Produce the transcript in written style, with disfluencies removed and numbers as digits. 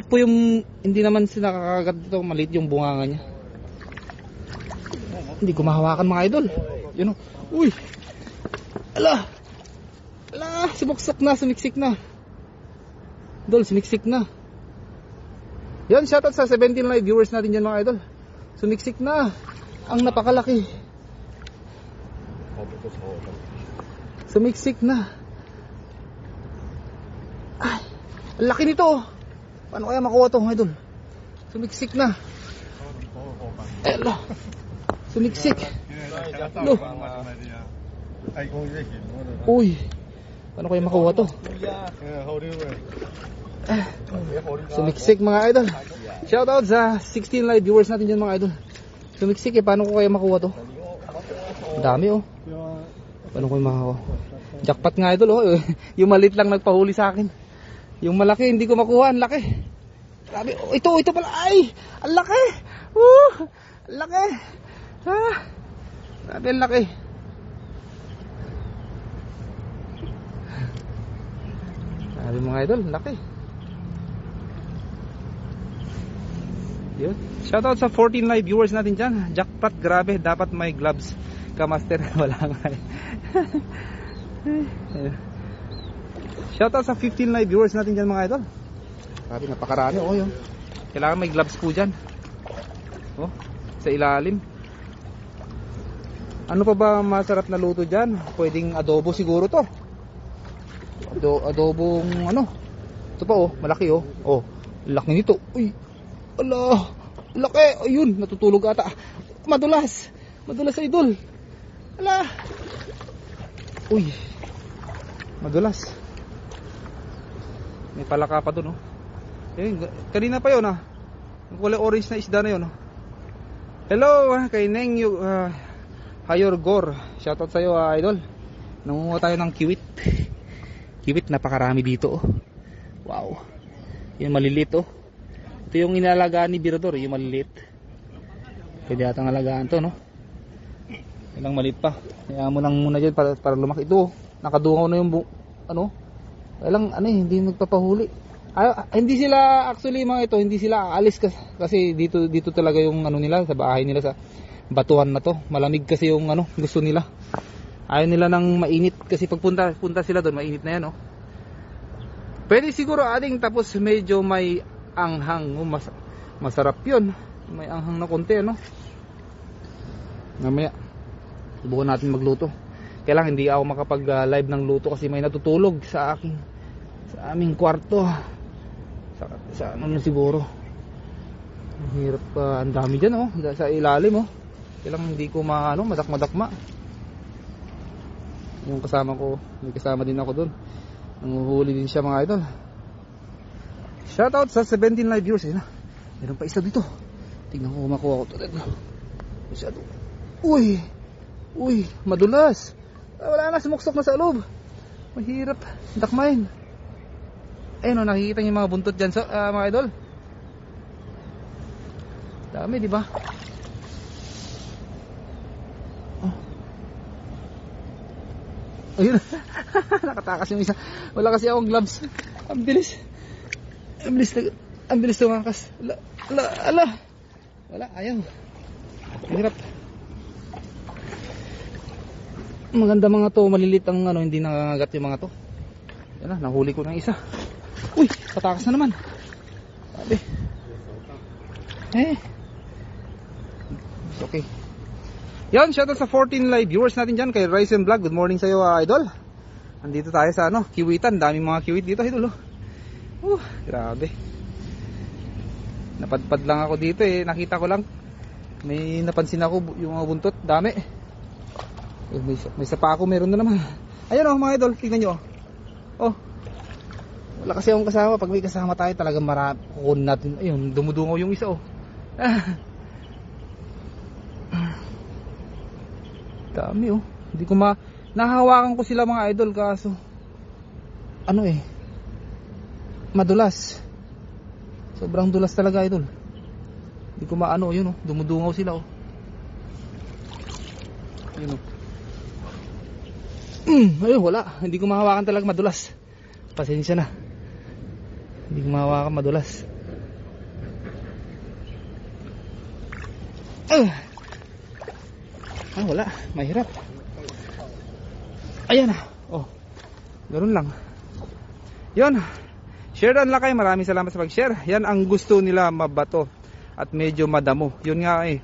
po yung, hindi naman sila nakakagat dito, maliit yung bunganga niya. Hindi ko mahawakan mga idol. Yun o. Uy! Ala! Ala! Sumuksok na, sumiksik na. Idol, sumiksik na. Yan, shoutout sa 17 live viewers natin dyan mga idol. Sumiksik na. Ang napakalaki. Sumiksik na. Ay, ang laki nito. Paano kaya makuha to mga idol? Sumiksik na. Elo. Sumiksik. Lo. Uy. Paano kaya makuha to? Sumiksik mga idol. Shoutout sa 16 live viewers natin dyan mga idol. Sumiksik paano ko kaya makuha to? Dami oh. Paano ko makuha? Jackpot nga idol oh. Yung maliit lang nagpahuli sa akin. Yung malaki hindi ko makuha, ang laki. Grabe, oh, ito pala ay, ang laki. Ang laki. Ah. Grabe, ang laki. Grabe mga idol, ang laki. Yun. Shoutout sa 14 live viewers natin dyan. Jackpot, grabe, dapat may gloves ka master. Wala nga eh. Shoutout sa 15 live viewers natin dyan mga idol. Grabe, napakarami oh yun. Kailangan may gloves po dyan. Oh, sa ilalim. Ano pa ba masarap na luto dyan? Pwedeng adobo siguro to. Adobong ano. Ito pa oh, malaki oh. Oh, laki nito. Uy, ala, laki. Ayun, natutulog ata. Madulas. Madulas sa idol. Ala. Uy, madulas. May palaka pa dun oh. Eh, kanina pa yun ah. Yung kulay orange na isda na yun oh. Hello kay Neng Hayor Gor. Shoutout sa'yo idol. Nangunguha tayo ng kiwit. Kiwit napakarami dito oh. Wow. Yung maliliit oh. Ito yung inalagaan ni Birador, yung maliliit. Pwede atang alagaan to no. Ilang maliit pa. Kaya mo lang muna dyan para lumaki. Ito oh. Nakadungaw na yung ano. Kailang ano eh, hindi nagpapahuli. Hindi sila actually mga ito, hindi sila aalis kasi dito talaga yung ano nila sa bahay nila sa batuhan na to. Malamig kasi yung ano gusto nila. Ayaw nila ng mainit kasi pagpunta sila doon mainit na yan oh. Pwede siguro ading tapos medyo may anghang oh, masarap 'yun. May anghang na konti ano. Mamaya subukan natin magluto. Kailangan hindi ako makapag live ng luto kasi may natutulog sa aming kwarto. Sa ano na siguro. Ang hirap pa, ang dami diyan oh, sa ilalim oh. Kailangan hindi ko madakma. Yung kasama ko, may kasama din ako doon. Nanguhuli din siya mga idol. Shoutout sa 17 live viewers na. Meron pa isa dito. Tingnan ko makuha ko to. Masyado. Uy, madulas. Wala na, sumuksok na sa loob. Mahirap dakmain. Ayun o, nakikita niyo mga buntot dyan mga idol. Dami diba? Oh. Ayun. Nakatakas yung isa. Wala kasi akong gloves. Ang bilis tumakas. Ala. Wala, ayaw. Hirap. Maganda mga to, malilit ang ano, hindi nangangagat yung mga to. Yan na, nahuli ko ng isa. Uy, patakas na naman. Sabi. Okay. Yan, shoutout sa 14 live viewers natin dyan kay Ryzen Vlog. Good morning sa'yo idol. Andito tayo sa ano, kiwitan. Daming mga kiwit dito idol oh. Grabe. Napadpad lang ako dito eh. Nakita ko lang. May napansin ako yung mga buntot. Dami. May sapa ako, meron na naman. Ayun oh mga idol, tingnan nyo oh. Wala kasi akong kasama. Pag may kasama tayo talagang marami. Kukunin natin. Ayun, dumudungaw yung isa oh. Dami oh. Hindi ko nahahawakan ko sila mga idol kaso ano eh, madulas. Sobrang dulas talaga idol. Hindi ko maano yun oh. Dumudungaw sila oh. Ayun oh. Ayun wala. Hindi ko mahawakan talaga, madulas. Pasensya na. Hindi ko mahawakan, madulas. Wala. Mahirap. Ayan na. Oh. Ganun lang. Yun. Share lang kayo. Maraming salamat sa pag-share. Yan ang gusto nila, mabato. At medyo madamo. Yun nga eh.